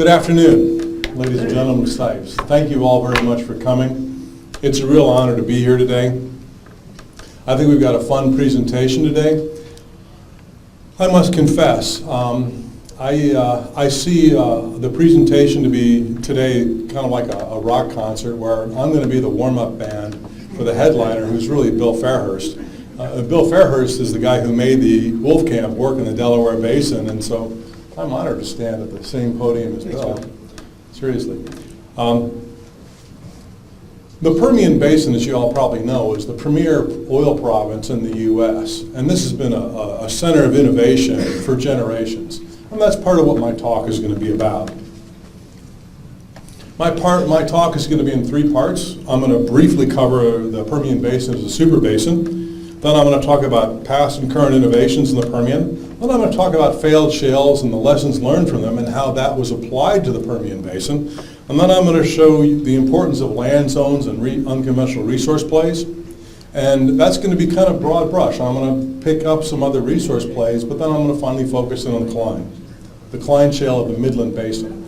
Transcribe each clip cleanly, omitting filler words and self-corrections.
Good afternoon, ladies and gentlemen of Stipes. Thank you all very much for coming. It's a real honor to be here today. I think we've got a fun presentation today. I must confess, I see the presentation to be today kind of like a rock concert where I'm going to be the warm-up band for the headliner, who's really Bill Fairhurst. Bill Fairhurst is the guy who made the Wolfe Camp work in the Delaware Basin, and so I'm honored to stand at the same podium as Bill. Seriously. The Permian Basin, as you all probably know, is the premier oil province in the U.S., and this has been a center of innovation for generations. And that's part of what my talk is going to be about. My talk is going to be in three parts. I'm going to briefly cover the Permian Basin as a super basin. Then I'm going to talk about past and current innovations in the Permian. Then I'm going to talk about failed shales and the lessons learned from them and how that was applied to the Permian Basin. And then I'm going to show you the importance of land zones and unconventional resource plays. And that's going to be kind of broad brush. I'm going to pick up some other resource plays, but then I'm going to finally focus in on the Cline shale of the Midland Basin.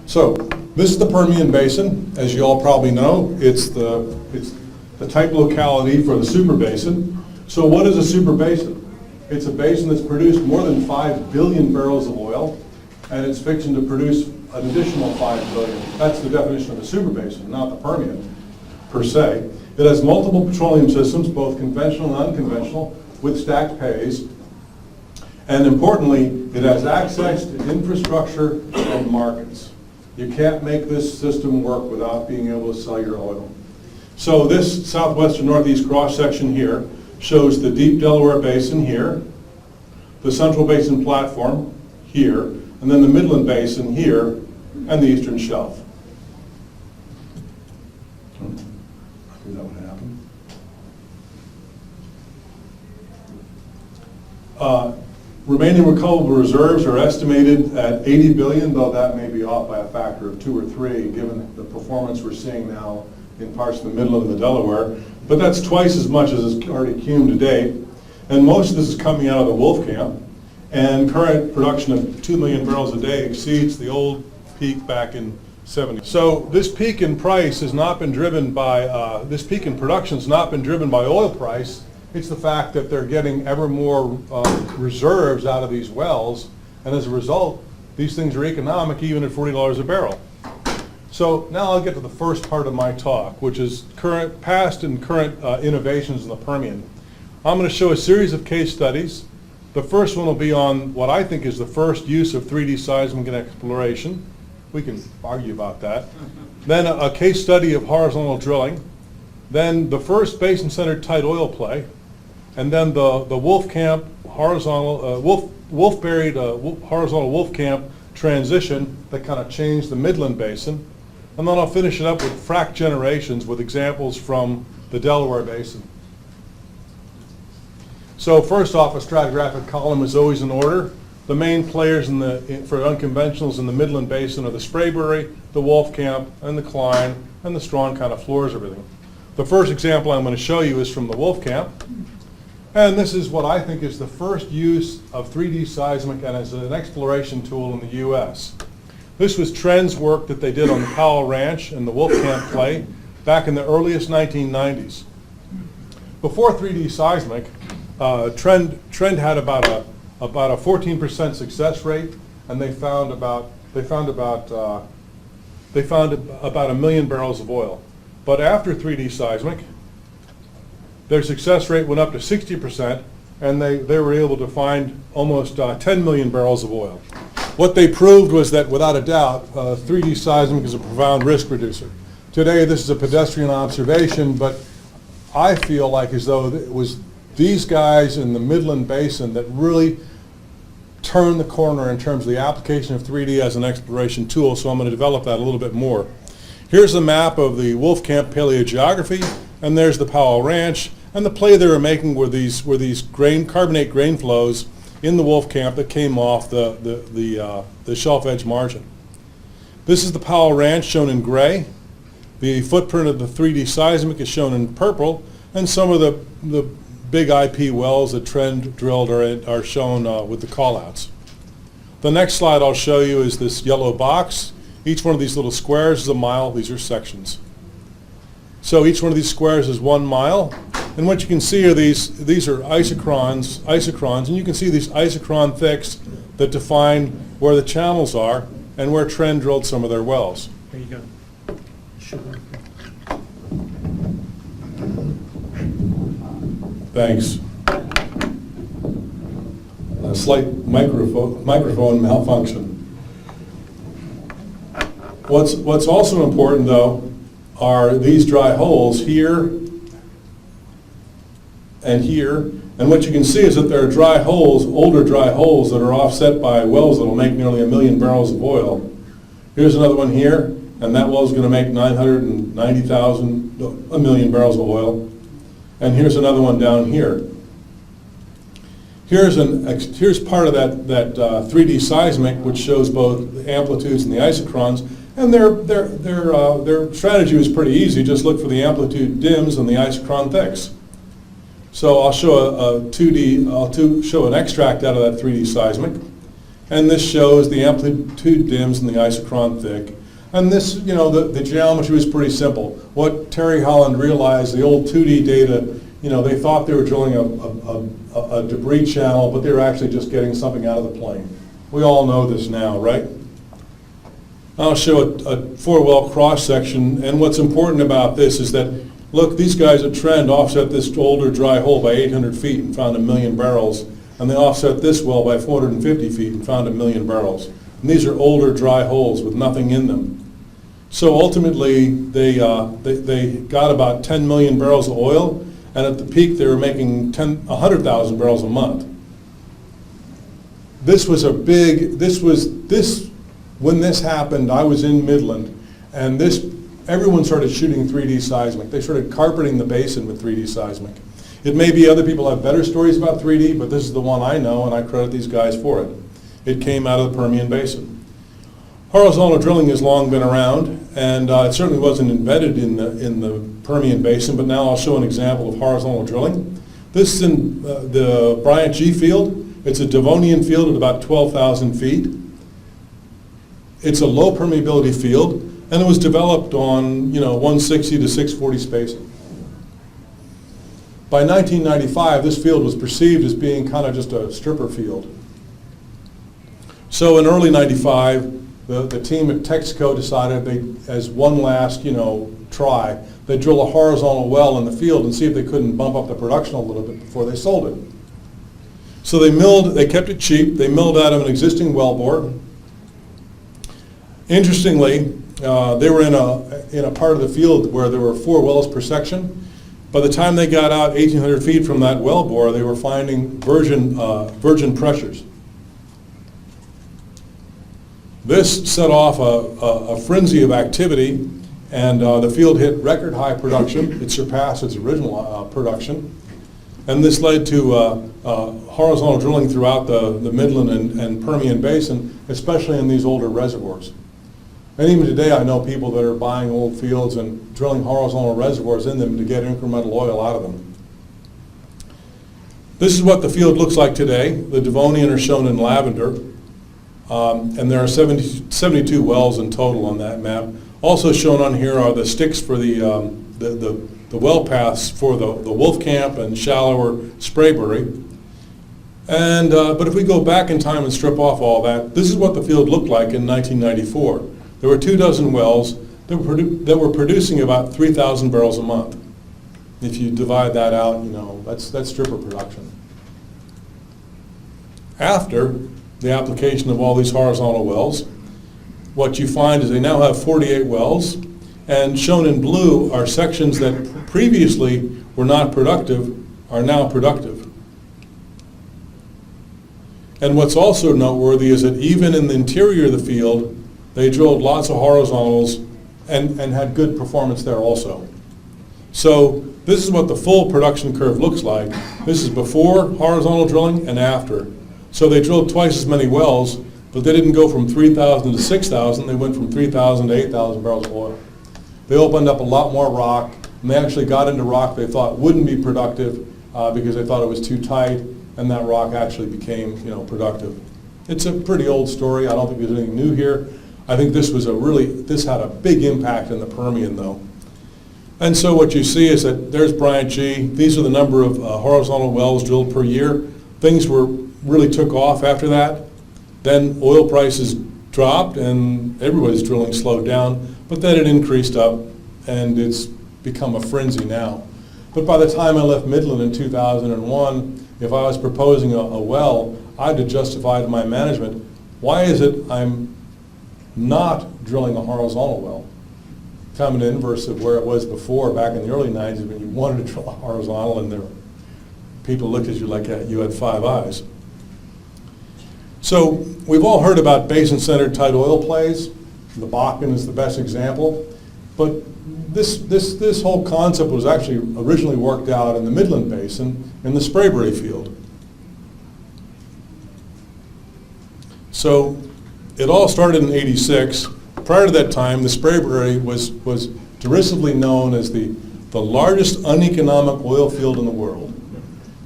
So this is the Permian Basin. As you all probably know, it's the type locality for the super basin. So what is a super basin? It's a basin that's produced more than 5 billion barrels of oil, and it's fixing to produce an additional 5 billion. That's the definition of a super basin, not the Permian per se. It has multiple petroleum systems, both conventional and unconventional, with stacked pays. And importantly, it has access to infrastructure and markets. You can't make this system work without being able to sell your oil. So this southwestern northeast cross-section here shows the deep Delaware Basin here, the Central Basin Platform here, and then the Midland Basin here, and the Eastern Shelf. Is that what happened? Remaining recoverable reserves are estimated at 80 billion, though that may be off by a factor of 2 or 3, given the performance we're seeing now in parts of the Midland and the Delaware. But that's twice as much as is already cumed to date. And most of this is coming out of the Wolfe Camp. And current production of 2 million barrels a day exceeds the old peak back in 70. So this peak in price has not been driven by, this peak in production has not been driven by oil price. It's the fact that they're getting ever more reserves out of these wells. And as a result, these things are economic even at $40 a barrel. So now I'll get to the first part of my talk, which is past and current innovations in the Permian. I'm going to show a series of case studies. The first one will be on what I think is the first use of 3D seismic and exploration. We can argue about that. Then a case study of horizontal drilling. Then the first basin-centered tight oil play. And then the Wolfcamp horizontal, Wolf-buried horizontal Wolfcamp transition that kind of changed the Midland Basin. And then I'll finish it up with Frac Generations with examples from the Delaware Basin. So first off, a stratigraphic column is always in order. The main players for unconventionals in the Midland Basin are the Sprayberry, the Wolfcamp, and the Cline, and the Strong kind of floors everything. The first example I'm going to show you is from the Wolfcamp. And this is what I think is the first use of 3D seismic and as an exploration tool in the U.S. This was Trend's work that they did on the Powell Ranch and the Wolfcamp play back in the earliest 1990s. Before 3D seismic, Trend had about a 14% success rate, and they found about 1 million barrels of oil. But after 3D seismic, their success rate went up to 60%, and they were able to find almost 10 million barrels of oil. What they proved was that, without a doubt, 3D seismic is a profound risk reducer. Today, this is a pedestrian observation, but I feel like as though it was these guys in the Midland Basin that really turned the corner in terms of the application of 3D as an exploration tool, so I'm going to develop that a little bit more. Here's a map of the Wolfcamp paleogeography, and there's the Powell Ranch, and the play they were making were these carbonate grain flows in the Wolfcamp that came off the shelf edge margin. This is the Powell Ranch shown in gray. The footprint of the 3D seismic is shown in purple, and some of the big IP wells that Trend drilled are shown with the callouts. The next slide I'll show you is this yellow box. Each one of these little squares is a mile. These are sections. So each one of these squares is 1 mile. And what you can see are these are isochrons, and you can see these isochron thicks that define where the channels are and where Trend drilled some of their wells. There you go. Sugar. Thanks. A slight microphone malfunction. What's also important, though, are these dry holes here and here. And what you can see is that there are dry holes, older dry holes, that are offset by wells that will make nearly 1 million barrels of oil. Here's another one here, and that well is going to make 990,000, 1 million barrels of oil. And here's another one down here. Here's part of that 3D seismic, which shows both the amplitudes and the isochrons. And their strategy was pretty easy. Just look for the amplitude dims and the isochron thicks. So I'll show show an extract out of that 3D seismic, and this shows the amplitude dims and the isochron thick. And this, the geometry was pretty simple. What Terry Holland realized, the old 2D data, they thought they were drilling a debris channel, but they were actually just getting something out of the plane. We all know this now, right? I'll show a 4-well cross-section, and what's important about this is that, look, these guys at Trend offset this older dry hole by 800 feet and found 1 million barrels, and they offset this well by 450 feet and found 1 million barrels. And these are older dry holes with nothing in them. So ultimately, they got about 10 million barrels of oil, and at the peak they were making 100,000 barrels a month. When this happened, I was in Midland, and everyone started shooting 3D seismic. They started carpeting the basin with 3D seismic. It may be other people have better stories about 3D, but this is the one I know, and I credit these guys for it. It came out of the Permian Basin. Horizontal drilling has long been around, and it certainly wasn't invented in the Permian Basin, but now I'll show an example of horizontal drilling. This is in the Bryant G Field. It's a Devonian field at about 12,000 feet. It's a low permeability field, and it was developed on 160 to 640 spacing. By 1995, this field was perceived as being kind of just a stripper field. So in early '95, the team at Texaco decided as one last try, they'd drill a horizontal well in the field and see if they couldn't bump up the production a little bit before they sold it. So they kept it cheap. They milled out of an existing wellbore. Interestingly, they were in a part of the field where there were 4 wells per section. By the time they got out 1,800 feet from that wellbore, they were finding virgin pressures. This set off a frenzy of activity, and the field hit record high production. It surpassed its original production. And this led to horizontal drilling throughout the Midland and Permian Basin, especially in these older reservoirs. And even today, I know people that are buying old fields and drilling horizontal reservoirs in them to get incremental oil out of them. This is what the field looks like today. The Devonian are shown in lavender. And there are 72 wells in total on that map. Also shown on here are the sticks for the well paths for the Wolfe Camp and shallower Sprayberry. And but if we go back in time and strip off all that, this is what the field looked like in 1994. There were 24 wells that were producing about 3,000 barrels a month. If you divide that out, that's stripper production. After the application of all these horizontal wells, what you find is they now have 48 wells, and shown in blue are sections that previously were not productive are now productive. And what's also noteworthy is that even in the interior of the field, they drilled lots of horizontals and had good performance there also. So this is what the full production curve looks like. This is before horizontal drilling and after. So they drilled twice as many wells, but they didn't go from 3,000 to 6,000. They went from 3,000 to 8,000 barrels of oil. They opened up a lot more rock, and they actually got into rock they thought wouldn't be productive because they thought it was too tight, and that rock actually became productive. It's a pretty old story. I don't think there's anything new here. I think this had a big impact in the Permian though. And so what you see is that there's Bryant G. These are the number of horizontal wells drilled per year. Things really took off after that. Then oil prices dropped and everybody's drilling slowed down, but then it increased up and it's become a frenzy now. But by the time I left Midland in 2001, if I was proposing a well, I had to justify to my management, why is it I'm not drilling a horizontal well? Kind of an inverse of where it was before, back in the early 90s when you wanted to drill a horizontal and people looked at you like you had 5 eyes. So we've all heard about basin-centered tight oil plays. The Bakken is the best example. But this whole concept was actually originally worked out in the Midland Basin in the Sprayberry field. So it all started in '86. Prior to that time, the Sprayberry was derisively known as the largest uneconomic oil field in the world.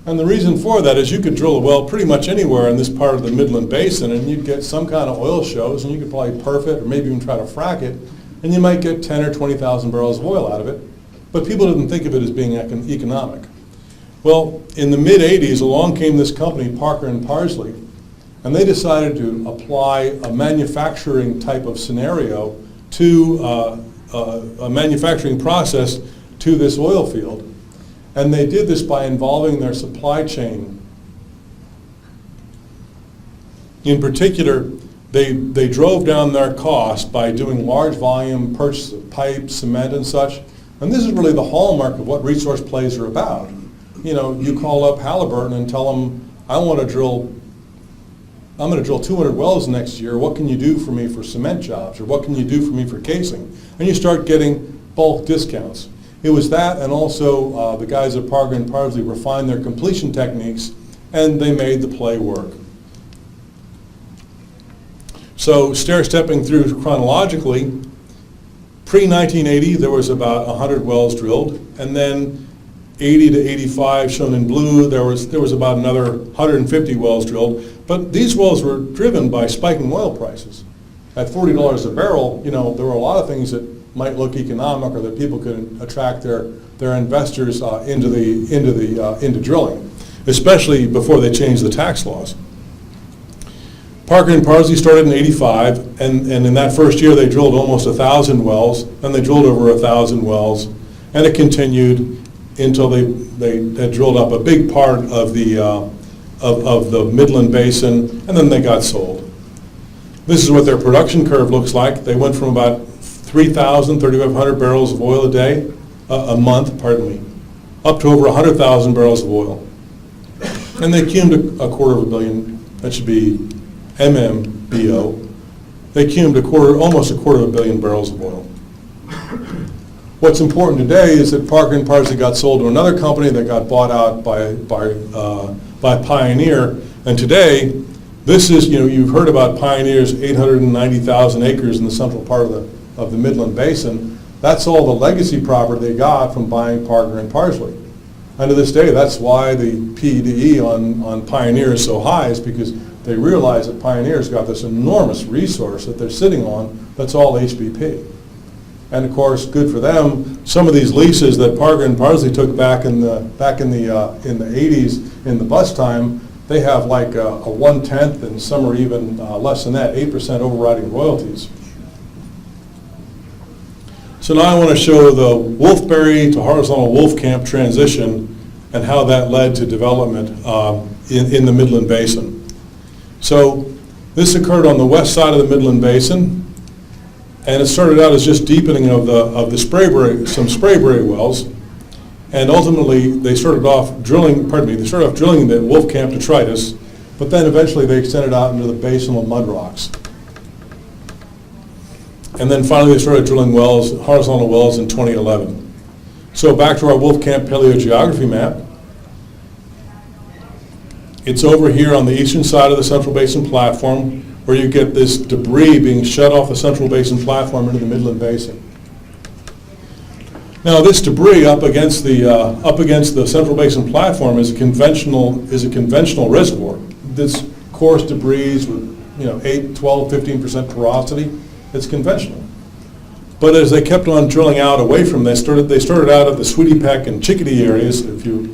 And the reason for that is you could drill a well pretty much anywhere in this part of the Midland Basin and you'd get some kind of oil shows and you could probably perf it or maybe even try to frack it and you might get 10 or 20,000 barrels of oil out of it. But people didn't think of it as being economic. Well, in the mid-'80s, along came this company, Parker and Parsley, and they decided to apply a manufacturing type of scenario to a manufacturing process to this oil field. And they did this by involving their supply chain. In particular, they drove down their cost by doing large volume purchase of pipe, cement and such. And this is really the hallmark of what resource plays are about. You know, you call up Halliburton and tell them, I'm going to drill 200 wells next year. What can you do for me for cement jobs? Or what can you do for me for casing? And you start getting bulk discounts. It was that, and also the guys at Parker and Parsley refined their completion techniques, and they made the play work. So stair-stepping through chronologically, pre-1980 there was about 100 wells drilled, and then 80 to 85 shown in blue, there was about another 150 wells drilled. But these wells were driven by spiking oil prices. At $40 a barrel, you know, there were a lot of things that might look economic or that people could attract their investors into drilling, especially before they changed the tax laws. Parker and Parsley started in '85, and in that first year they drilled almost 1,000 wells, and they drilled over 1,000 wells, and it continued until they had drilled up a big part of the Midland Basin, and then they got sold. This is what their production curve looks like. They went from about 3,500 barrels of oil a month, up to over 100,000 barrels of oil. And they cumed a quarter of a billion, that should be MMBO. They cumed almost a quarter of a billion barrels of oil. What's important today is that Parker and Parsley got sold to another company that got bought out by Pioneer, and today, this is, you know, you've heard about Pioneer's 890,000 acres in the central part of the Midland Basin. That's all the legacy property they got from buying Parker and Parsley. And to this day, that's why the PDE on Pioneer is so high, is because they realize that Pioneer's got this enormous resource that they're sitting on that's all HBP. And of course, good for them, some of these leases that Parker and Parsley took back in the 80s in the bust time, they have like a 1/10, and some are even less than that, 8% overriding royalties. So now I want to show the Wolfberry to horizontal Wolfcamp transition and how that led to development in the Midland Basin. So this occurred on the west side of the Midland Basin, and it started out as just deepening of the Sprayberry, some Sprayberry wells. And ultimately, they started off drilling the Wolfcamp detritus, but then eventually they extended out into the basinal mud rocks. And then finally they started drilling wells, horizontal wells in 2011. So back to our Wolfcamp paleogeography map. It's over here on the eastern side of the Central Basin platform, where you get this debris being shed off the Central Basin platform into the Midland Basin. Now, this debris up against the Central Basin platform is a conventional reservoir. This coarse debris with 8, 12, 15% porosity. It's conventional. But as they kept on drilling out away from this, they started out at the Sweetie Peck and Chickadee areas. If you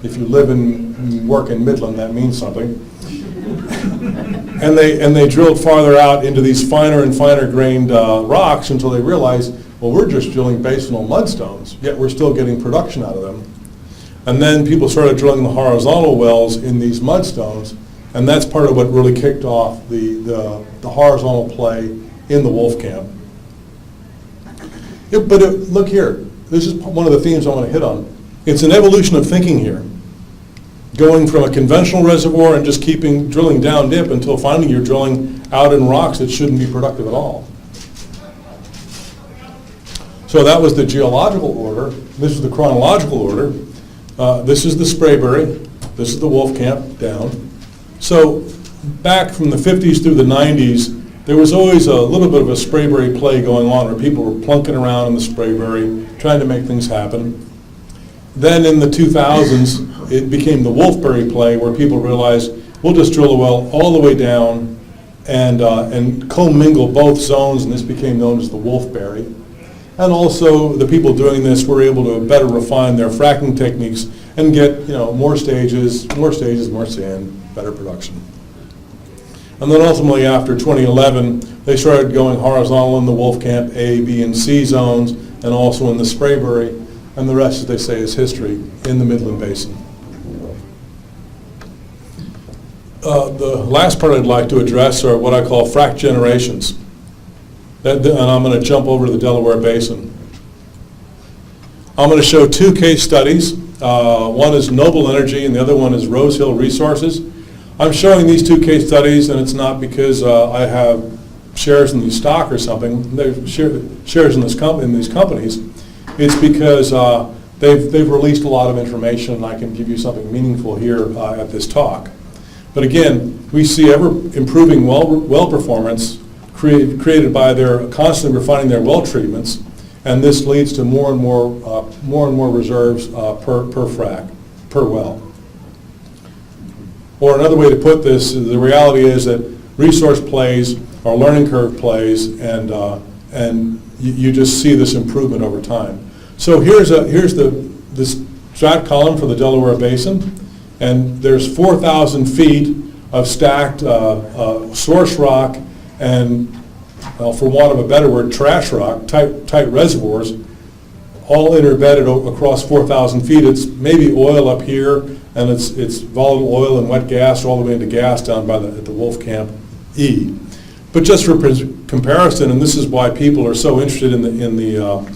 live and work in Midland, that means something. and they drilled farther out into these finer and finer grained rocks until they realized, well, we're just drilling basinal mudstones, yet we're still getting production out of them. And then people started drilling the horizontal wells in these mudstones, and that's part of what really kicked off the horizontal play in the Wolfe Camp. Look here, this is one of the themes I want to hit on. It's an evolution of thinking here. Going from a conventional reservoir and just drilling down dip until finally you're drilling out in rocks that shouldn't be productive at all. So that was the geological order. This is the chronological order. This is the Sprayberry. This is the Wolfe Camp down. So back from the 50s through the 90s, there was always a little bit of a Sprayberry play going on where people were plunking around in the Sprayberry, trying to make things happen. Then in the 2000s, it became the Wolfberry play where people realized, we'll just drill a well all the way down and commingle both zones, and this became known as the Wolfberry. And also, the people doing this were able to better refine their fracking techniques and get more stages, more sand, better production. And then ultimately, after 2011, they started going horizontal in the Wolfcamp A, B, and C zones, and also in the Sprayberry. And the rest, as they say, is history in the Midland Basin. The last part I'd like to address are what I call Frac Generations. And I'm going to jump over to the Delaware Basin. I'm going to show two case studies. One is Noble Energy and the other one is Rose Hill Resources. I'm showing these two case studies, and it's not because I have shares in the stock or something. They're shares in these companies. It's because they've released a lot of information, and I can give you something meaningful here at this talk. But again, we see ever improving well performance created by their constantly refining their well treatments, and this leads to more and more reserves per frac, per well. Or another way to put this, the reality is that resource plays are learning curve plays, and you just see this improvement over time. So here's this strat column for the Delaware Basin, and there's 4,000 feet of stacked source rock and, well, for want of a better word, trash rock, tight reservoirs, all interbedded across 4,000 feet. It's maybe oil up here, and it's volatile oil and wet gas all the way into gas down at the Wolfe Camp E. But just for comparison, and this is why people are so interested in the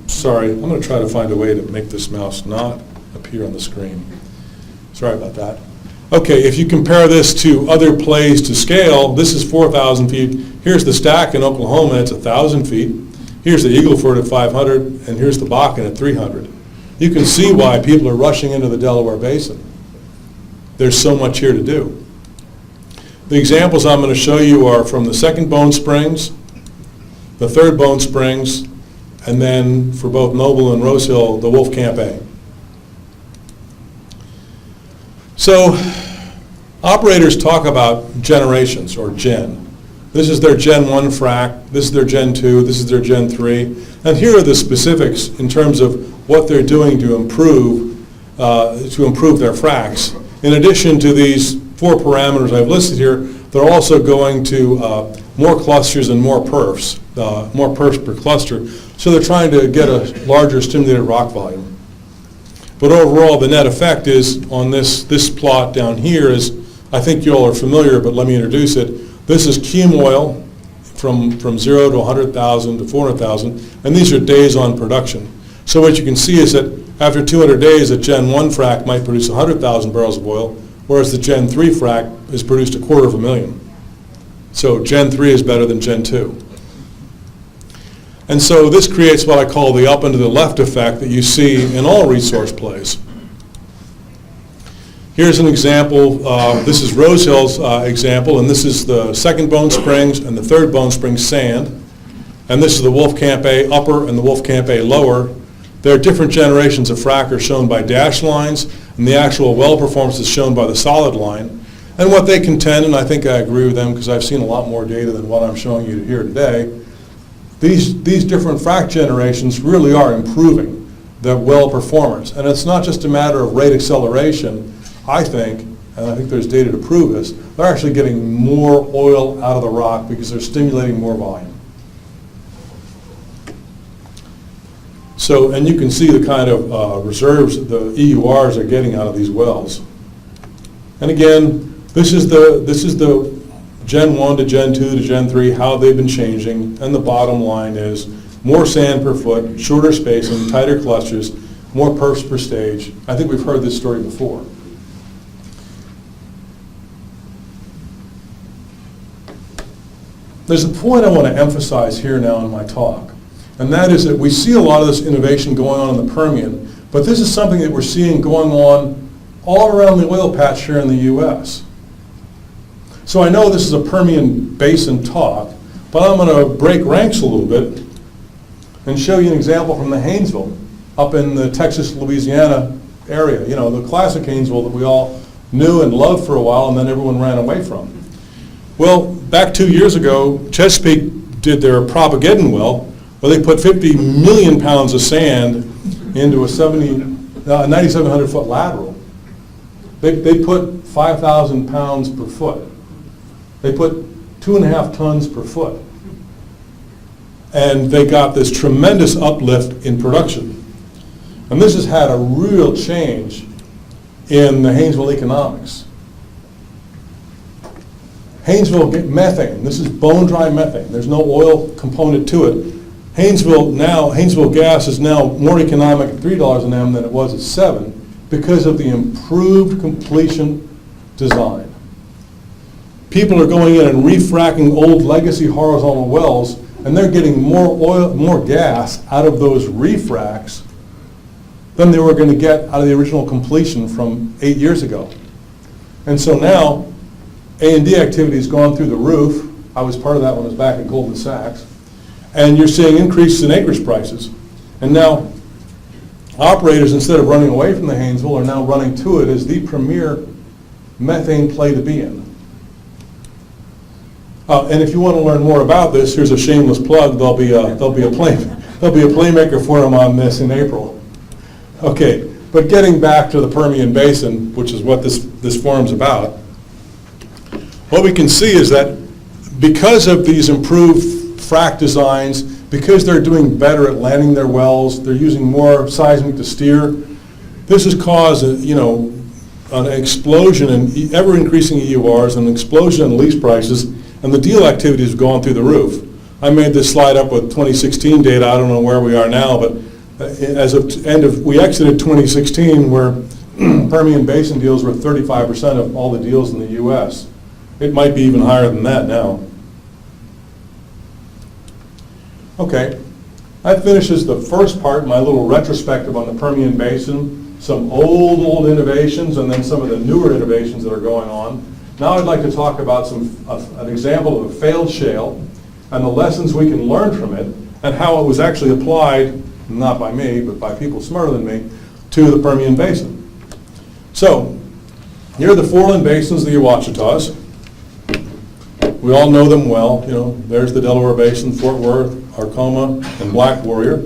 sorry, I'm going to try to find a way to make this mouse not appear on the screen. Sorry about that. Okay, if you compare this to other plays to scale, this is 4,000 feet. Here's the Stack in Oklahoma, it's 1,000 feet. Here's the Eagle Ford at 500, and here's the Bakken at 300. You can see why people are rushing into the Delaware Basin. There's so much here to do. The examples I'm going to show you are from the second Bone Springs, the third Bone Springs, and then for both Noble and Rose Hill, the Wolfcamp A. So operators talk about generations, or gen. This is their Gen 1 frac, this is their Gen 2, this is their Gen 3, and here are the specifics in terms of what they're doing to improve their fracs. In addition to these four parameters I've listed here, they're also going to more clusters and more perfs per cluster, so they're trying to get a larger stimulated rock volume. But overall, the net effect is on this plot down here is, I think you all are familiar, but let me introduce it. This is cum oil from 0 to 100,000 to 400,000, and these are days on production. So what you can see is that after 200 days, a Gen 1 frac might produce 100,000 barrels of oil, whereas the Gen 3 frac has produced 250,000. So Gen 3 is better than Gen 2. And so this creates what I call the up and to the left effect that you see in all resource plays. Here's an example. This is Rose Hill's example, and this is the second Bone Springs and the third Bone Springs sand. And this is the Wolfcamp A upper and the Wolfcamp A lower. There are different generations of frac are shown by dashed lines, and the actual well performance is shown by the solid line. And what they contend, and I think I agree with them because I've seen a lot more data than what I'm showing you here today, these different frac generations really are improving the well performance. And it's not just a matter of rate acceleration, I think, and I think there's data to prove this, they're actually getting more oil out of the rock because they're stimulating more volume. So, and you can see the kind of reserves the EURs are getting out of these wells. And again, this is the Gen 1 to Gen 2 to Gen 3, how they've been changing, and the bottom line is more sand per foot, shorter spacing, tighter clusters, more perfs per stage. I think we've heard this story before. There's a point I want to emphasize here now in my talk, and that is that we see a lot of this innovation going on in the Permian, but this is something that we're seeing going on all around the oil patch here in the U.S. So I know this is a Permian Basin talk, but I'm going to break ranks a little bit and show you an example from the Haynesville up in the Texas, Louisiana area. You know, the classic Haynesville that we all knew and loved for a while and then everyone ran away from. Well, back 2 years ago, Chesapeake did their Propagating well, where they put 50 million pounds of sand into a 9,700 foot lateral. They put 5,000 pounds per foot. They put 2.5 tons per foot. And they got this tremendous uplift in production. And this has had a real change in the Haynesville economics. Haynesville methane, this is bone-dry methane. There's no oil component to it. Haynesville gas is now more economic at $3 an M than it was at $7 because of the improved completion design. People are going in and refracking old legacy horizontal wells, and they're getting more gas out of those refracts than they were going to get out of the original completion from 8 years ago. And so now, A&D activity has gone through the roof. I was part of that when I was back at Goldman Sachs. And you're seeing increases in acreage prices. And now, operators, instead of running away from the Haynesville, are now running to it as the premier methane play to be in. And if you want to learn more about this, here's a shameless plug. There'll be a Playmaker forum on this in April. Okay, but getting back to the Permian Basin, which is what this forum's about, what we can see is that because of these improved frac designs, because they're doing better at landing their wells, they're using more seismic to steer, this has caused an explosion in ever-increasing EURs, an explosion in lease prices, and the deal activity has gone through the roof. I made this slide up with 2016 data. I don't know where we are now, but as of we exited 2016 where Permian Basin deals were 35% of all the deals in the U.S. It might be even higher than that now. Okay, that finishes the first part, my little retrospective on the Permian Basin, some old innovations and then some of the newer innovations that are going on. Now I'd like to talk about an example of a failed shale and the lessons we can learn from it and how it was actually applied, not by me, but by people smarter than me, to the Permian Basin. So, here are the Fallen Basins, the Ouachitas. We all know them well. There's the Delaware Basin, Fort Worth, Arkoma, and Black Warrior.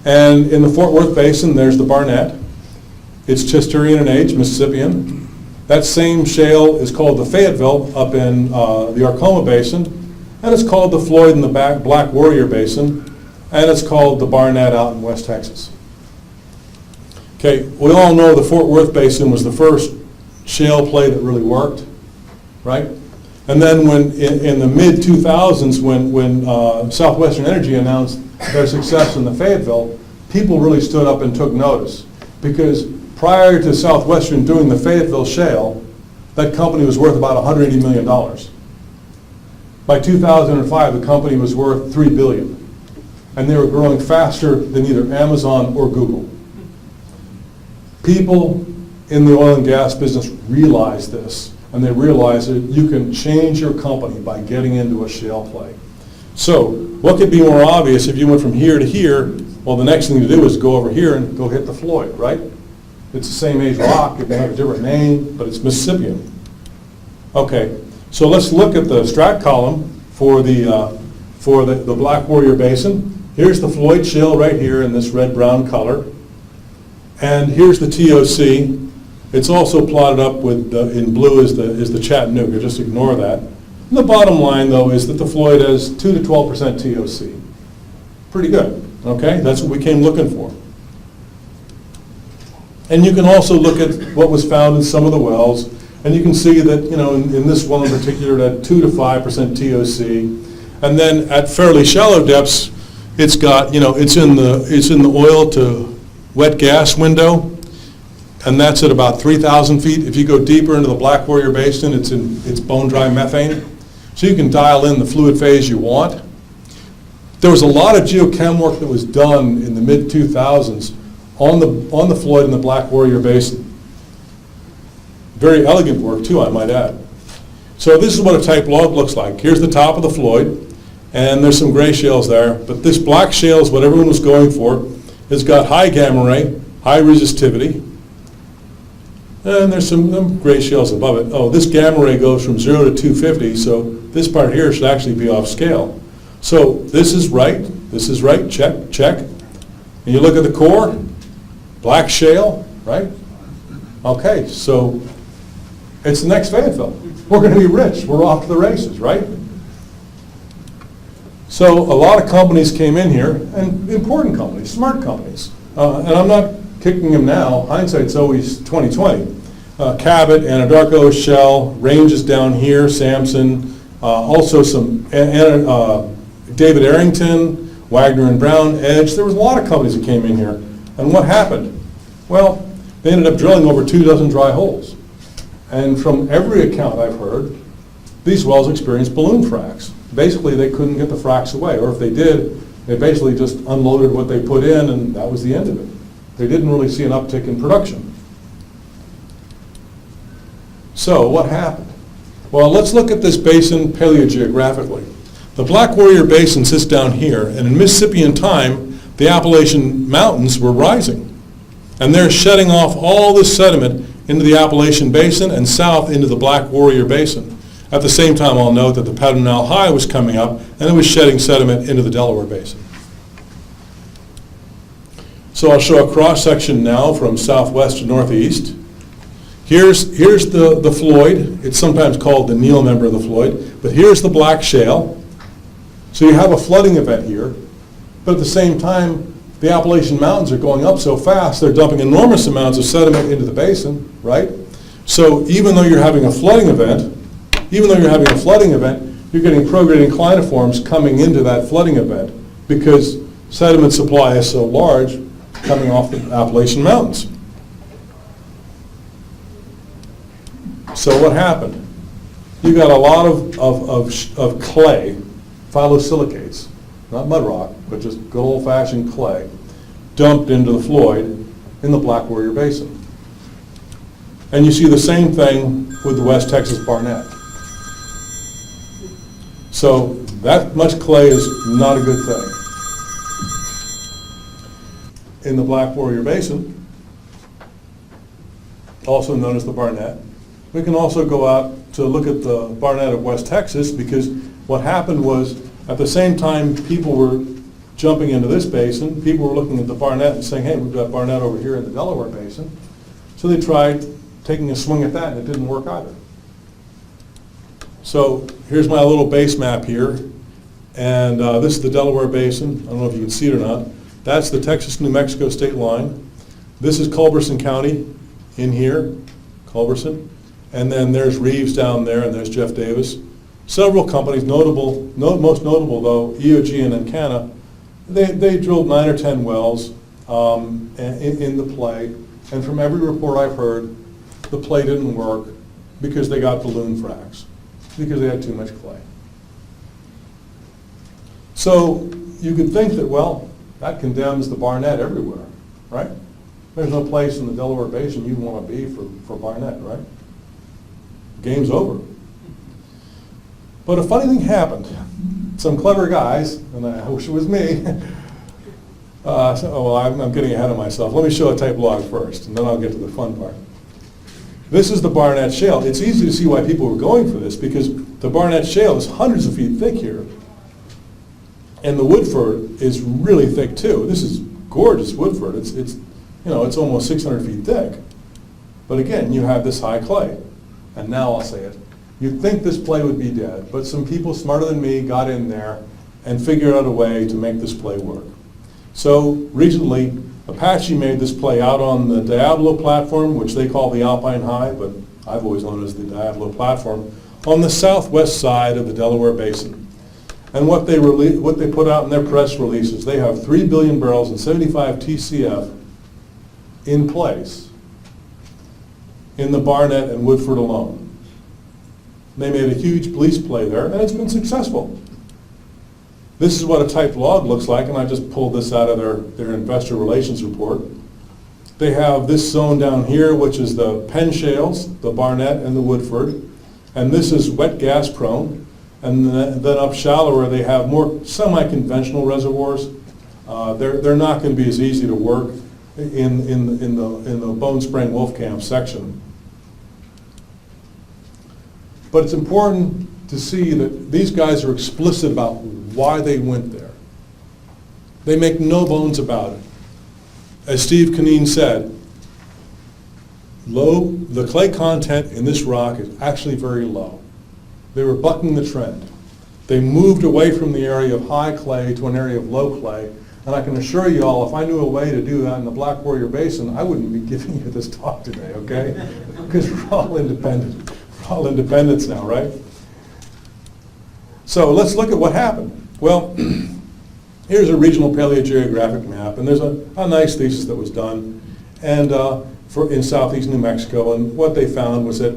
And in the Fort Worth Basin, there's the Barnett. It's Chesterian in age, Mississippian. That same shale is called the Fayetteville up in the Arkoma Basin, and it's called the Floyd in the Black Warrior Basin, and it's called the Barnett out in West Texas. Okay, we all know the Fort Worth Basin was the first shale play that really worked, right? And then when in the mid-2000s, when Southwestern Energy announced their success in the Fayetteville, people really stood up and took notice. Because prior to Southwestern doing the Fayetteville shale, that company was worth about $180 million. By 2005, the company was worth $3 billion. And they were growing faster than either Amazon or Google. People in the oil and gas business realize this. And they realize that you can change your company by getting into a shale play. So, what could be more obvious if you went from here to here? Well, the next thing to do is go over here and go hit the Floyd, right? It's the same age rock, it may have a different name, but it's Mississippian. Okay, so let's look at the strat column for the Black Warrior Basin. Here's the Floyd Shale right here in this red-brown color. And here's the TOC. It's also plotted up with, in blue is the Chattanooga, just ignore that. And the bottom line, though, is that the Floyd has 2 to 12% TOC. Pretty good, okay? That's what we came looking for. And you can also look at what was found in some of the wells, and you can see that, you know, in this well in particular, that 2 to 5% TOC. And then at fairly shallow depths, it's got, you know, it's in the oil to wet gas window, and that's at about 3,000 feet. If you go deeper into the Black Warrior Basin, it's Bonedry Methane. So you can dial in the fluid phase you want. There was a lot of geochem work that was done in the mid-2000s on the Floyd and the Black Warrior Basin. Very elegant work too, I might add. So this is what a type log looks like. Here's the top of the Floyd, and there's some gray shales there, but this black shale is what everyone was going for. It's got high gamma ray, high resistivity, and there's some gray shales above it. Oh, this gamma ray goes from 0 to 250, so this part here should actually be off scale. So this is right, check, check. And you look at the core, black shale, right? Okay, so it's the next Fayetteville. We're going to be rich. We're off to the races, right? So a lot of companies came in here, and important companies, smart companies. And I'm not kicking them now. Hindsight's always 20/20. Cabot, Anadarko, Shell, Ranges down here, Samson, also some David Arrington, Wagner and Brown, Edge. There was a lot of companies that came in here. And what happened? Well, they ended up drilling over 24 dry holes. And from every account I've heard, these wells experienced balloon fracs. Basically, they couldn't get the fracs away, or if they did, they basically just unloaded what they put in, and that was the end of it. They didn't really see an uptick in production. So what happened? Well, let's look at this basin paleogeographically. The Black Warrior Basin sits down here, and in Mississippian time, the Appalachian Mountains were rising. And they're shedding off all this sediment into the Appalachian Basin and south into the Black Warrior Basin. At the same time, I'll note that the Paternal High was coming up, and it was shedding sediment into the Delaware Basin. So I'll show a cross-section now from southwest to northeast. Here's the Floyd. It's sometimes called the Neal member of the Floyd, but here's the Black Shale. So you have a flooding event here, but at the same time, the Appalachian Mountains are going up so fast, they're dumping enormous amounts of sediment into the basin, right? So even though you're having a flooding event, you're getting prograding cliniforms coming into that flooding event because sediment supply is so large coming off the Appalachian Mountains. So what happened? You got a lot of clay, phyllosilicates, not mud rock, but just good old-fashioned clay, dumped into the Floyd in the Black Warrior Basin. And you see the same thing with the West Texas Barnett. So that much clay is not a good thing. In the Black Warrior Basin, also known as the Barnett, we can also go out to look at the Barnett of West Texas, because what happened was at the same time people were jumping into this basin, people were looking at the Barnett and saying, hey, we've got Barnett over here in the Delaware Basin. So they tried taking a swing at that, and it didn't work either. So here's my little base map here, and this is the Delaware Basin. I don't know if you can see it or not. That's the Texas-New Mexico state line. This is Culberson County in here, Culberson. And then there's Reeves down there, and there's Jeff Davis. Several companies, most notable though, EOG and Encana, they drilled 9 or 10 wells in the play. And from every report I've heard, the play didn't work because they got balloon fracs, because they had too much clay. So you could think that, well, that condemns the Barnett everywhere, right? There's no place in the Delaware Basin you'd want to be for Barnett, right? Game's over. But a funny thing happened. Some clever guys, and I wish it was me. I'm getting ahead of myself. Let me show a type log first, and then I'll get to the fun part. This is the Barnett Shale. It's easy to see why people were going for this, because the Barnett Shale is hundreds of feet thick here. And the Woodford is really thick too. This is gorgeous Woodford. It's almost 600 feet thick. But again, you have this high clay. And now I'll say it. You'd think this play would be dead, but some people smarter than me got in there and figured out a way to make this play work. So recently, Apache made this play out on the Diablo Platform, which they call the Alpine High, but I've always known it as the Diablo Platform, on the southwest side of the Delaware Basin. And what they put out in their press releases, they have 3 billion barrels and 75 TCF in place in the Barnett and Woodford alone. They made a huge police play there, and it's been successful. This is what a typed log looks like, and I just pulled this out of their investor relations report. They have this zone down here, which is the Penn Shales, the Barnett and the Woodford, and this is wet gas prone. And then up shallower, they have more semi-conventional reservoirs. They're not going to be as easy to work in the Bone Spring Wolfcamp section. But it's important to see that these guys are explicit about why they went there. They make no bones about it. As Steve Kineen said, the clay content in this rock is actually very low. They were bucking the trend. They moved away from the area of high clay to an area of low clay. And I can assure you all, if I knew a way to do that in the Black Warrior Basin, I wouldn't be giving you this talk today, okay? Because we're all independent. We're all independents now, right? So let's look at what happened. Well, here's a regional paleogeographic map, and there's a nice thesis that was done and in southeast New Mexico, and what they found was that,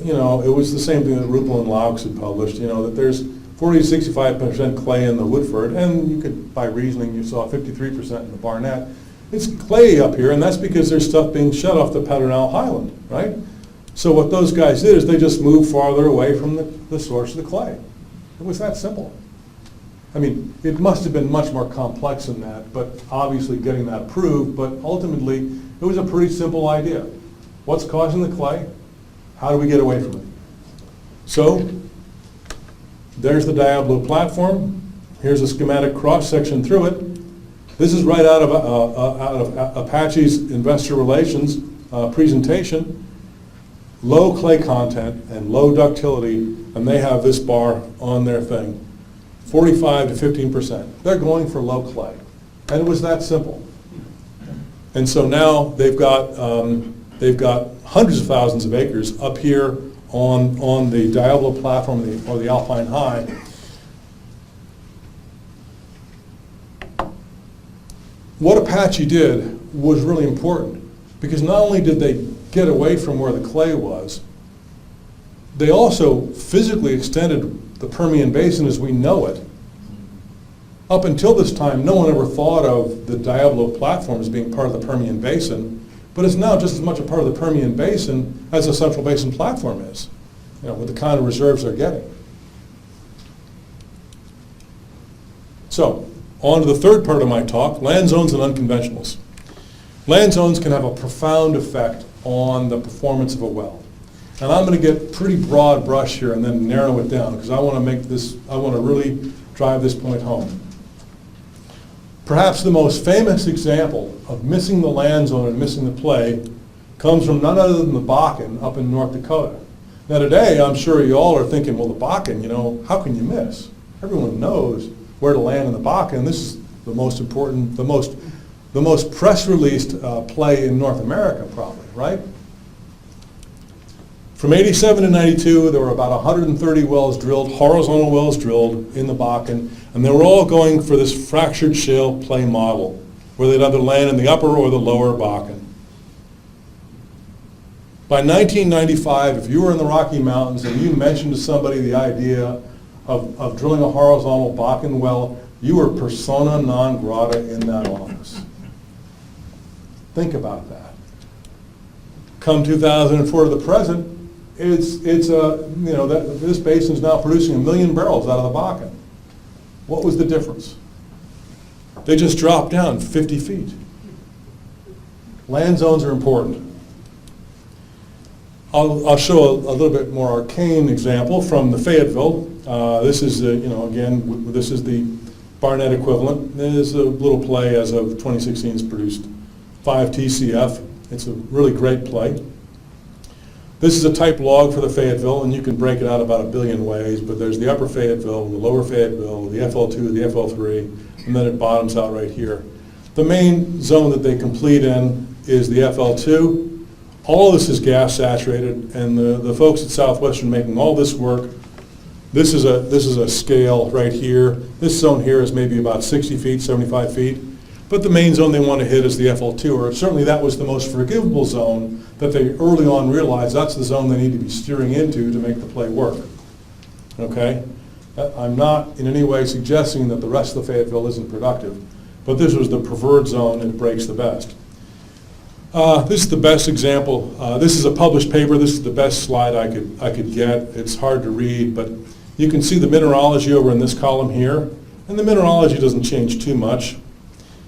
it was the same thing that Ruppel and Laux had published, that there's 40 to 65% clay in the Woodford, and you could, by reasoning, you saw 53% in the Barnett. It's clay up here, and that's because there's stuff being shut off the Pedernal Highland, right? So what those guys did is they just moved farther away from the source of the clay. It was that simple. I mean, it must have been much more complex than that, but obviously getting that proved, but ultimately, it was a pretty simple idea. What's causing the clay? How do we get away from it? So, there's the Diablo Platform. Here's a schematic cross-section through it. This is right out of Apache's investor relations presentation. Low clay content and low ductility, and they have this bar on their thing. 45 to 15%. They're going for low clay. And it was that simple. And so now they've got hundreds of thousands of acres up here on the Diablo Platform or the Alpine High. What Apache did was really important, because not only did they get away from where the clay was, they also physically extended the Permian Basin as we know it. Up until this time, no one ever thought of the Diablo Platform as being part of the Permian Basin, but it's now just as much a part of the Permian Basin as the Central Basin Platform is, with the kind of reserves they're getting. So, on to the third part of my talk, land zones and unconventionals. Land zones can have a profound effect on the performance of a well. And I'm going to get pretty broad brush here and then narrow it down, because I want to really drive this point home. Perhaps the most famous example of missing the land zone and missing the play comes from none other than the Bakken up in North Dakota. Now today, I'm sure you all are thinking, well, the Bakken, how can you miss? Everyone knows where to land in the Bakken. This is the most important, the most press-released play in North America, probably, right? From 87 to 92, there were about 130 wells drilled, horizontal wells drilled in the Bakken, and they were all going for this fractured shale play model, where they'd either land in the upper or the lower Bakken. By 1995, if you were in the Rocky Mountains and you mentioned to somebody the idea of drilling a horizontal Bakken well, you were persona non grata in that office. Think about that. Come 2004 to the present, this basin is now producing 1 million barrels out of the Bakken. What was the difference? They just dropped down 50 feet. Land zones are important. I'll show a little bit more arcane example from the Fayetteville. This is, again, this is the Barnett equivalent. There's a little play as of 2016 has produced 5 TCF. It's a really great play. This is a type log for the Fayetteville, and you can break it out about a billion ways, but there's the upper Fayetteville, the lower Fayetteville, the FL2, the FL3, and then it bottoms out right here. The main zone that they complete in is the FL2. All of this is gas saturated, and the folks at Southwestern making all this work. This is a scale right here. This zone here is maybe about 60 feet, 75 feet. But the main zone they want to hit is the FL2, or certainly that was the most forgivable zone that they early on realized that's the zone they need to be steering into to make the play work. Okay? I'm not in any way suggesting that the rest of the Fayetteville isn't productive, but this was the preferred zone and it breaks the best. This is the best example. This is a published paper. This is the best slide I could get. It's hard to read, but you can see the mineralogy over in this column here, and the mineralogy doesn't change too much.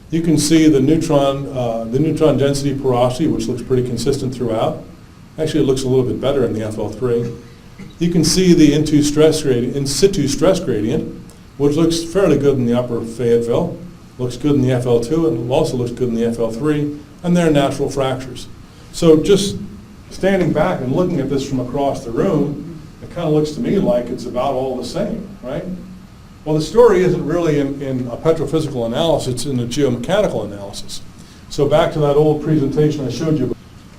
You can see the neutron density porosity, which looks pretty consistent throughout. Actually, it looks a little bit better in the FL3. You can see the in situ stress gradient, which looks fairly good in the upper Fayetteville, looks good in the FL2, and also looks good in the FL3, and they're natural fractures. So just standing back and looking at this from across the room, it kind of looks to me like it's about all the same, right? Well, the story isn't really in a petrophysical analysis, it's in a geomechanical analysis. So back to that old presentation I showed you.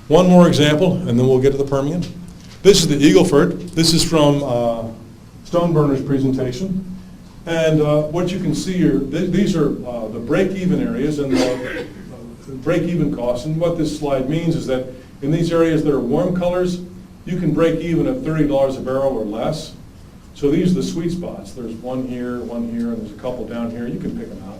One more example, and then we'll get to the Permian. This is the Eagle Ford. This is from Stoneburner's presentation. And what you can see here, these are the break-even areas and the break-even costs. And what this slide means is that in these areas that are warm colors, you can break even at $30 a barrel or less. So these are the sweet spots. There's one here, and there's a couple down here. You can pick them out.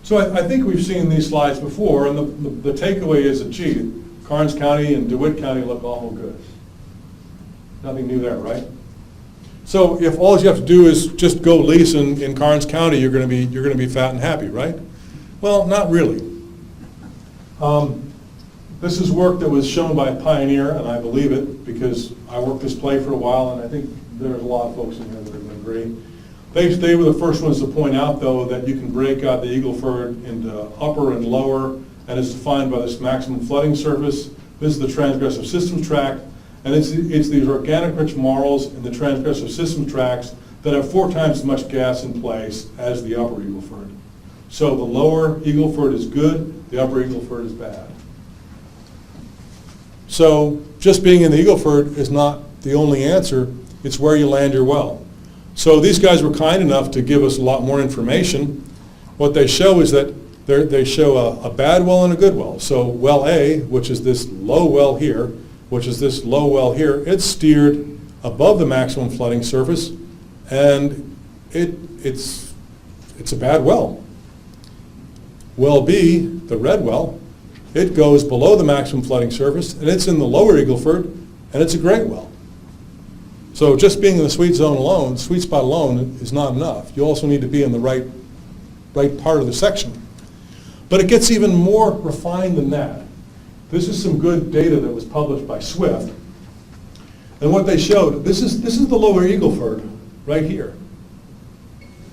So I think we've seen these slides before, and the takeaway is that, gee, Karnes County and DeWitt County look awful good. Nothing new there, right? So if all you have to do is just go lease in Karnes County, you're going to be fat and happy, right? Well, not really. This is work that was shown by Pioneer, and I believe it because I worked this play for a while, and I think there's a lot of folks in here that are going to agree. They were the first ones to point out, though, that you can break out the Eagle Ford into upper and lower, and it's defined by this maximum flooding surface. This is the transgressive systems tract, and it's these organic-rich marls in the transgressive systems tracts that have 4 times as much gas in place as the upper Eagle Ford. So the lower Eagle Ford is good, the upper Eagle Ford is bad. So just being in the Eagle Ford is not the only answer, it's where you land your well. So these guys were kind enough to give us a lot more information. What they show is that they show a bad well and a good well. So well A, which is this low well here, it's steered above the maximum flooding surface, and it's a bad well. Well B, the red well, it goes below the maximum flooding surface, and it's in the lower Eagle Ford, and it's a great well. So just being in the sweet spot alone is not enough. You also need to be in the right part of the section. But it gets even more refined than that. This is some good data that was published by Swift. And what they showed, this is the lower Eagle Ford right here.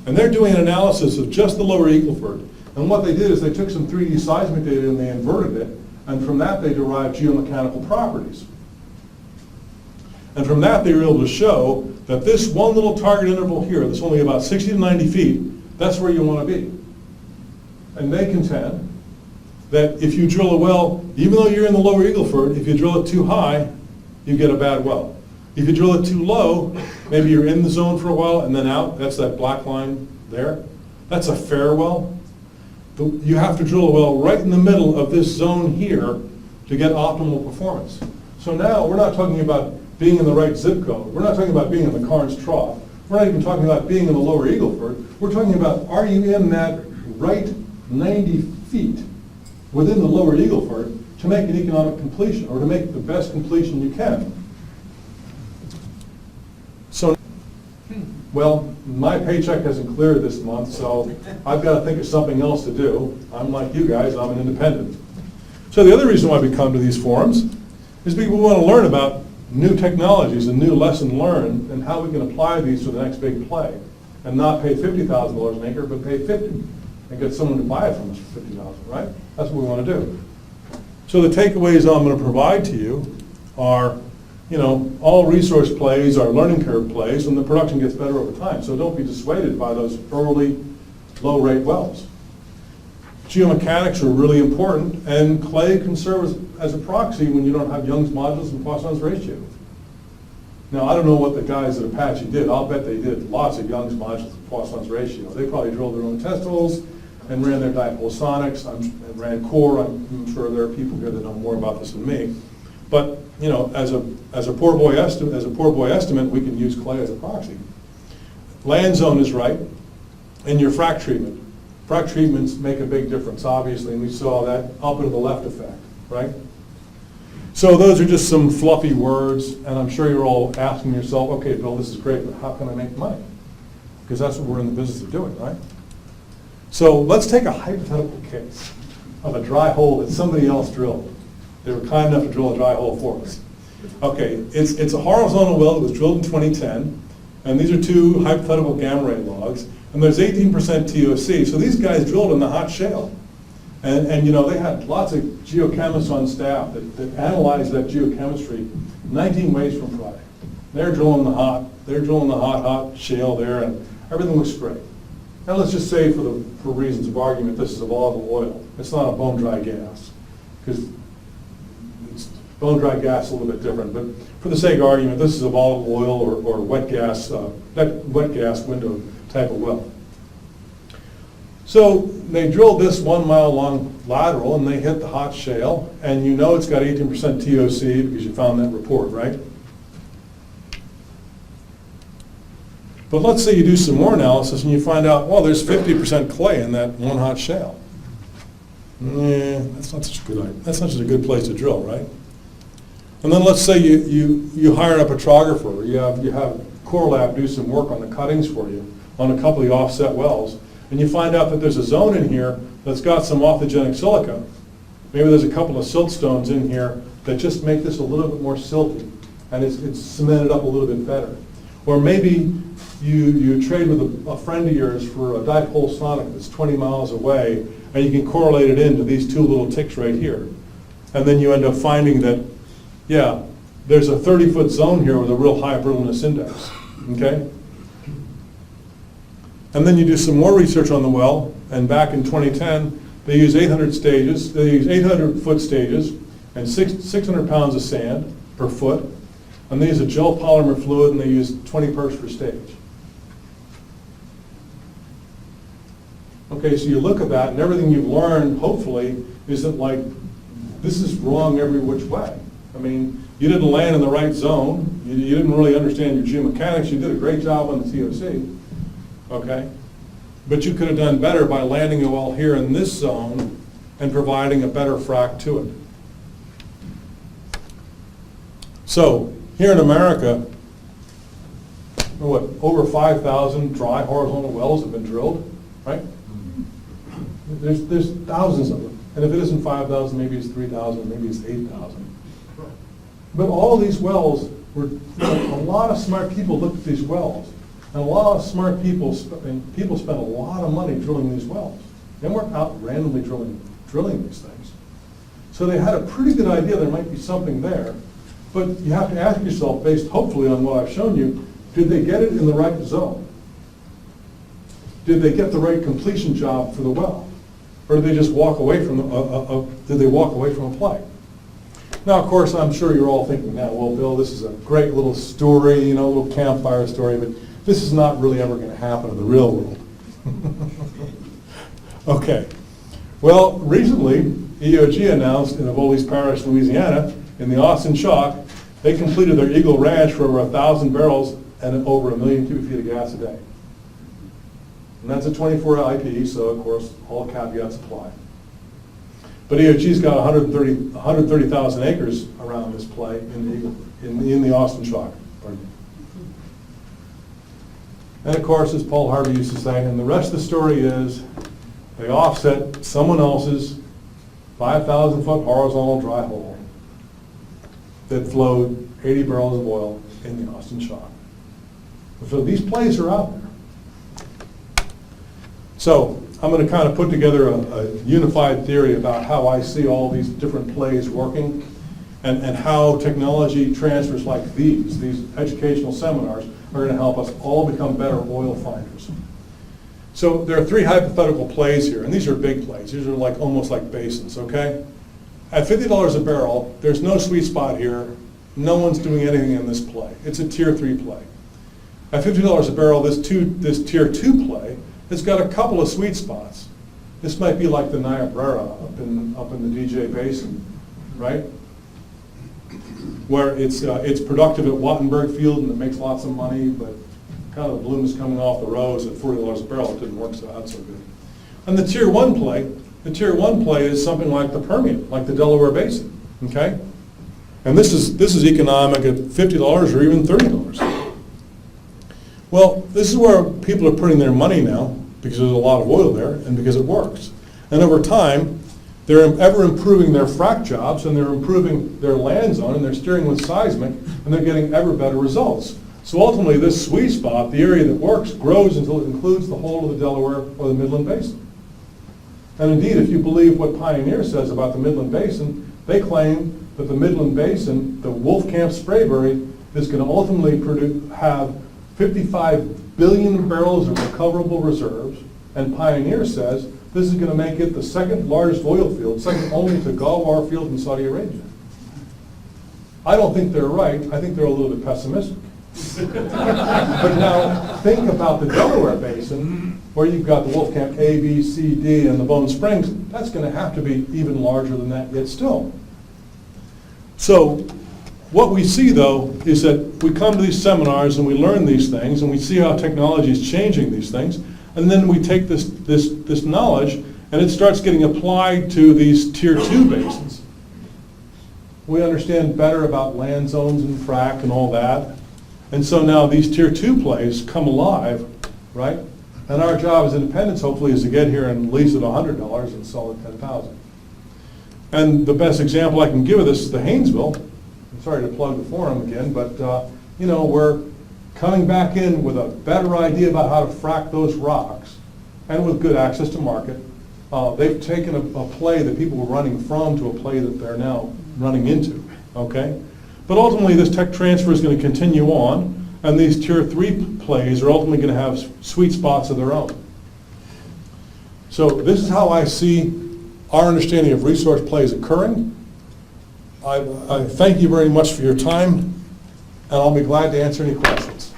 And they're doing an analysis of just the lower Eagle Ford. And what they did is they took some 3D seismic data and they inverted it, and from that they derived geomechanical properties. And from that they were able to show that this one little target interval here, that's only about 60 to 90 feet, that's where you want to be. And they contend that if you drill a well, even though you're in the lower Eagle Ford, if you drill it too high, you get a bad well. If you drill it too low, maybe you're in the zone for a while and then out, that's that black line there. That's a fair well. You have to drill a well right in the middle of this zone here to get optimal performance. So now we're not talking about being in the right zip code. We're not talking about being in the Karnes Trough. We're not even talking about being in the lower Eagle Ford. We're talking about, are you in that right 90 feet within the lower Eagle Ford to make an economic completion, or to make the best completion you can. So, well, my paycheck hasn't cleared this month, so I've got to think of something else to do. I'm like you guys, I'm an independent. So the other reason why we come to these forums is because we want to learn about new technologies and new lesson learned and how we can apply these to the next big play and not pay $50,000 an acre, but pay $50 and get someone to buy it from us for $50,000, right? That's what we want to do. So the takeaways I'm going to provide to you are, all resource plays are learning curve plays, and the production gets better over time. So don't be dissuaded by those early low-rate wells. Geomechanics are really important, and clay can serve as a proxy when you don't have Young's modulus and Poisson's ratio. Now, I don't know what the guys at Apache did. I'll bet they did lots of Young's modulus and Poisson's ratio. They probably drilled their own test holes and ran their dipole sonics, and ran core. I'm sure there are people here that know more about this than me. But as a poor boy estimate, we can use clay as a proxy. Land zone is right, and your frac treatment. Frac treatments make a big difference, obviously, and we saw that up and to the left effect, right? So those are just some fluffy words, and I'm sure you're all asking yourself, okay, Bill, this is great, but how can I make money? Because that's what we're in the business of doing, right? So let's take a hypothetical case of a dry hole that somebody else drilled. They were kind enough to drill a dry hole for us. Okay, it's a horizontal well that was drilled in 2010, and these are two hypothetical gamma ray logs, and there's 18% TOC. So these guys drilled in the hot shale. And they had lots of geochemists on staff that analyzed that geochemistry 19 ways from Friday. They're drilling the hot shale there, and everything looks great. Now let's just say for reasons of argument, this is a volatile oil. It's not a bone dry gas, because bone dry gas is a little bit different. But for the sake of argument, this is a volatile oil or wet gas window type of well. So they drilled this 1 mile long lateral, and they hit the hot shale, and it's got 18% TOC because you found that report, right? But let's say you do some more analysis and you find out, well, there's 50% clay in that one hot shale. That's not such a good idea. That's not such a good place to drill, right? And then let's say you hire a petrographer, or you have Core Lab do some work on the cuttings for you on a couple of the offset wells, and you find out that there's a zone in here that's got some orthogenic silica. Maybe there's a couple of silt stones in here that just make this a little bit more silty, and it's cemented up a little bit better. Or maybe you trade with a friend of yours for a dipole sonic that's 20 miles away, and you can correlate it into these two little ticks right here. And then you end up finding that, yeah, there's a 30-foot zone here with a real high brittleness index, okay? And then you do some more research on the well, and back in 2010, they use 800 stages. They use 800-foot stages and 600 pounds of sand per foot, and they use a gel polymer fluid, and they use 20 percs per stage. Okay, so you look at that, and everything you've learned, hopefully, isn't like, this is wrong every which way. I mean, you didn't land in the right zone. You didn't really understand your geomechanics. You did a great job on the TOC. Okay? But you could have done better by landing a well here in this zone and providing a better frac to it. So, here in America, over 5,000 dry horizontal wells have been drilled, right? There's thousands of them. And if it isn't 5,000, maybe it's 3,000, maybe it's 8,000. But all these wells were, a lot of smart people looked at these wells. And a lot of smart people, people spent a lot of money drilling these wells. They weren't out randomly drilling these things. So they had a pretty good idea there might be something there. But you have to ask yourself, based hopefully on what I've shown you, did they get it in the right zone? Did they get the right completion job for the well? Or did they just walk away from a play? Now, of course, I'm sure you're all thinking now, well, Bill, this is a great little story, a little campfire story, but this is not really ever going to happen in the real world. Okay. Well, recently, EOG announced in Avoles Parish, Louisiana, in the Austin Chalk, they completed their Eagle Ranch for over 1,000 barrels and over 1 million cubic feet of gas a day. And that's a 24 IP, so of course, all caveats apply. But EOG's got 130,000 acres around this play in the Austin Chalk. And of course, as Paul Harvey used to say, and the rest of the story is they offset someone else's 5,000-foot horizontal dry hole that flowed 80 barrels of oil in the Austin Chalk. So these plays are out there. So I'm going to kind of put together a unified theory about how I see all these different plays working and how technology transfers like these educational seminars are going to help us all become better oil finders. So there are three hypothetical plays here, and these are big plays. These are like almost like basins, okay? At $50 a barrel, there's no sweet spot here. No one's doing anything in this play. It's a tier 3 play. At $50 a barrel, this tier 2 play has got a couple of sweet spots. This might be like the Niobrara up in the DJ Basin, right? Where it's productive at Wattenberg Field and it makes lots of money, but kind of the bloom is coming off the rose at $40 a barrel. It didn't work out so good. And the tier 1 play is something like the Permian, like the Delaware Basin, okay? And this is economic at $50 or even $30. Well, this is where people are putting their money now because there's a lot of oil there and because it works. And over time, they're ever improving their frac jobs and they're improving their land zone and they're steering with seismic and they're getting ever better results. So ultimately this sweet spot, the area that works, grows until it includes the whole of the Delaware or the Midland Basin. And indeed, if you believe what Pioneer says about the Midland Basin, they claim that the Midland Basin, the Wolfcamp Sprayberry, is going to ultimately have 55 billion barrels of recoverable reserves, and Pioneer says this is going to make it the second largest oil field, second only to Ghawar Field in Saudi Arabia. I don't think they're right. I think they're a little bit pessimistic. But now think about the Delaware Basin, where you've got the Wolfcamp A, B, C, D, and the Bone Springs. That's going to have to be even larger than that yet still. So what we see, though, is that we come to these seminars and we learn these things and we see how technology is changing these things, and then we take this knowledge and it starts getting applied to these tier 2 basins. We understand better about land zones and frac and all that. And so now these tier 2 plays come alive, right? And our job as independents, hopefully, is to get here and lease at $100 and sell at $10,000. And the best example I can give of this is the Haynesville. I'm sorry to plug the forum again, but we're coming back in with a better idea about how to frack those rocks, and with good access to market. They've taken a play that people were running from to a play that they're now running into. Okay. But ultimately, this tech transfer is going to continue on, and these tier 3 plays are ultimately going to have sweet spots of their own. So this is how I see our understanding of resource plays occurring. I thank you very much for your time, and I'll be glad to answer any questions.